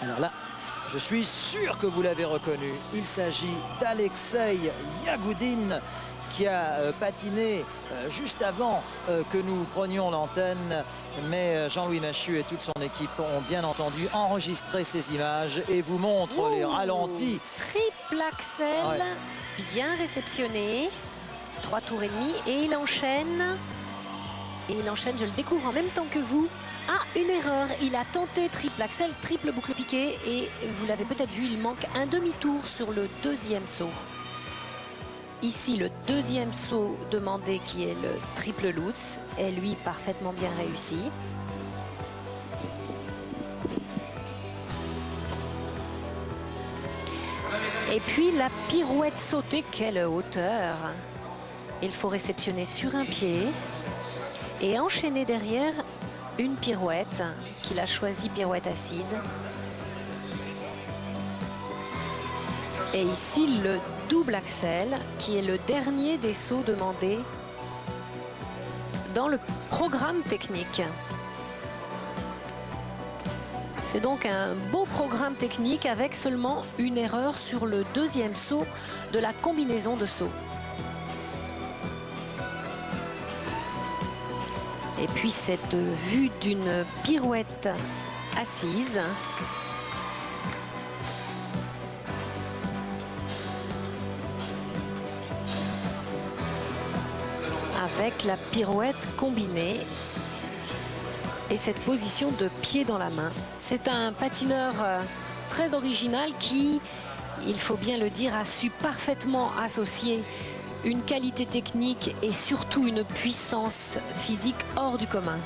Alors là, je suis sûr que vous l'avez reconnu. Il s'agit d'Alexei Yagoudine qui a patiné juste avant que nous prenions l'antenne. Mais Jean-Louis Machu et toute son équipe ont bien entendu enregistré ces images et vous montrent les ralentis. Triple axel, bien réceptionné. 3 tours et demi et il enchaîne. Je le découvre en même temps que vous. Ah, une erreur, il a tenté triple axel, triple boucle piquée et vous l'avez peut-être vu, il manque un demi-tour sur le deuxième saut. Ici, le deuxième saut demandé qui est le triple Lutz est lui parfaitement bien réussi. Et puis la pirouette sautée, quelle hauteur! Il faut réceptionner sur un pied et enchaîner derrière une pirouette qu'il a choisi, pirouette assise. Et ici le double axel qui est le dernier des sauts demandés dans le programme technique. C'est donc un beau programme technique avec seulement une erreur sur le deuxième saut de la combinaison de sauts. Et puis cette vue d'une pirouette assise. Avec la pirouette combinée. Et cette position de pied dans la main. C'est un patineur très original qui, il faut bien le dire, a su parfaitement associer une qualité technique et surtout une puissance physique hors du commun.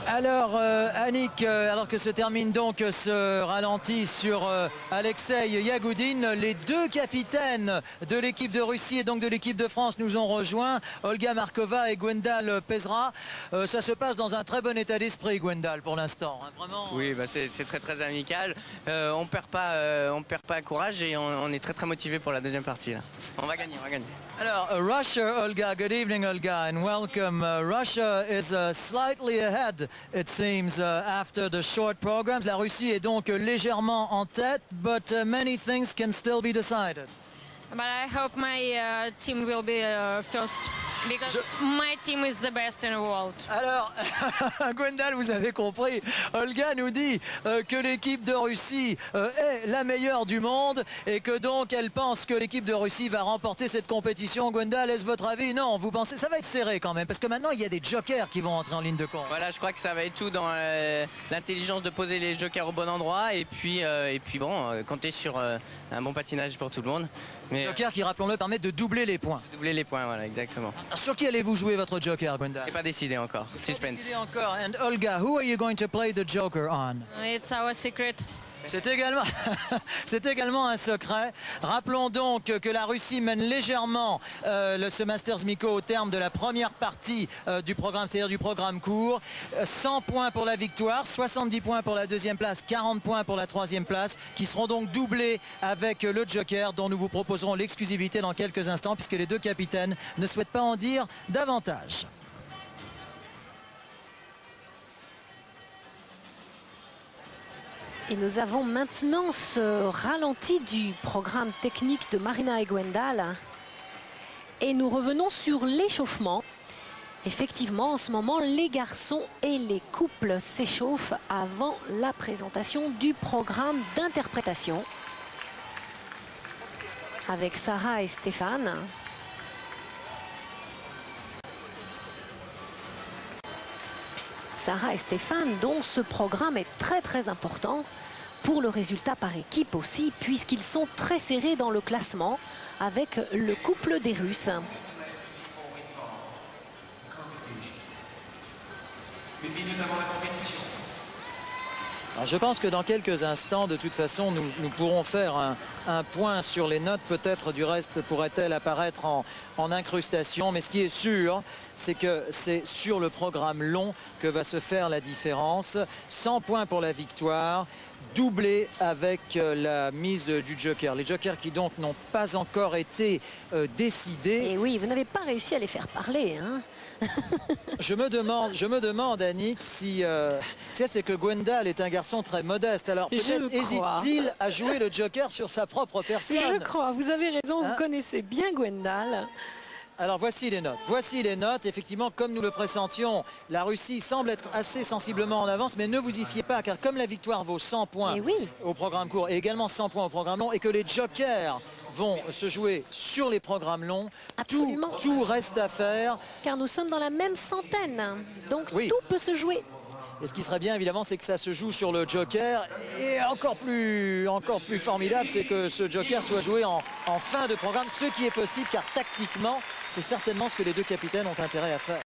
Alors Annick, alors que se termine donc ce ralenti sur Alexei Yagoudine, les deux capitaines de l'équipe de Russie et donc de l'équipe de France nous ont rejoints, Olga Markova et Gwendal Pesra. Ça se passe dans un très bon état d'esprit, Gwendal, pour l'instant. Hein, vraiment. Oui, bah c'est très amical. On perd pas courage et on est très motivé pour la deuxième partie. Là. On va gagner. Alors, Russia, Olga, good evening, Olga, and welcome. Russia is slightly ahead, it seems, after the short programs. La Russie est donc légèrement en tête, but many things can still be decided. But I hope my team will be first, because my team is the best in the world. Alors, Gwendal, vous avez compris, Olga nous dit que l'équipe de Russie est la meilleure du monde et que donc elle pense que l'équipe de Russie va remporter cette compétition. Gwendal, est-ce votre avis? Non, vous pensez ça va être serré quand même, parce que maintenant il y a des jokers qui vont entrer en ligne de compte. Voilà, je crois que ça va être tout dans l'intelligence de poser les jokers au bon endroit et puis bon, compter sur un bon patinage pour tout le monde. Mais joker qui, rappelons-le, permet de doubler les points. Doubler les points, voilà, exactement. Sur qui allez-vous jouer votre joker, Gwendal? C'est pas décidé encore. Suspense. Pas décidé encore. And Olga, who are you going to play the joker on? It's our secret. C'est également un secret. Rappelons donc que la Russie mène légèrement ce Masters Mikko au terme de la première partie du programme, c'est-à-dire du programme court. 100 points pour la victoire, 70 points pour la deuxième place, 40 points pour la troisième place, qui seront donc doublés avec le joker dont nous vous proposerons l'exclusivité dans quelques instants, puisque les deux capitaines ne souhaitent pas en dire davantage. Et nous avons maintenant ce ralenti du programme technique de Marina et Gwendal. Et nous revenons sur l'échauffement. Effectivement, en ce moment, les garçons et les couples s'échauffent avant la présentation du programme d'interprétation. Avec Sarah et Stéphane. Sarah et Stéphane, dont ce programme est très important pour le résultat par équipe aussi, puisqu'ils sont très serrés dans le classement avec le couple des Russes. Alors je pense que dans quelques instants, de toute façon, nous pourrons faire un point sur les notes. Peut-être du reste pourrait-elle apparaître en incrustation. Mais ce qui est sûr, c'est que c'est sur le programme long que va se faire la différence. 100 points pour la victoire, doubler avec la mise du joker. Les jokers qui donc n'ont pas encore été décidés. Et oui, vous n'avez pas réussi à les faire parler. Hein. Je me demande, Annick, si c'est que Gwendal est un garçon très modeste. Alors peut-être hésite-t-il à jouer le joker sur sa propre personne. Je crois, vous avez raison, Hein? vous connaissez bien Gwendal. Alors voici les notes. Voici les notes. Effectivement, comme nous le pressentions, la Russie semble être assez sensiblement en avance, mais ne vous y fiez pas, car comme la victoire vaut 100 points Et oui. au programme court et également 100 points au programme long, et que les jokers vont se jouer sur les programmes longs, Absolument. tout reste à faire. Car nous sommes dans la même centaine. Donc Oui. tout peut se jouer. Et ce qui serait bien, évidemment, c'est que ça se joue sur le joker. Et encore plus formidable, c'est que ce joker soit joué en fin de programme, ce qui est possible, car tactiquement, c'est certainement ce que les deux capitaines ont intérêt à faire.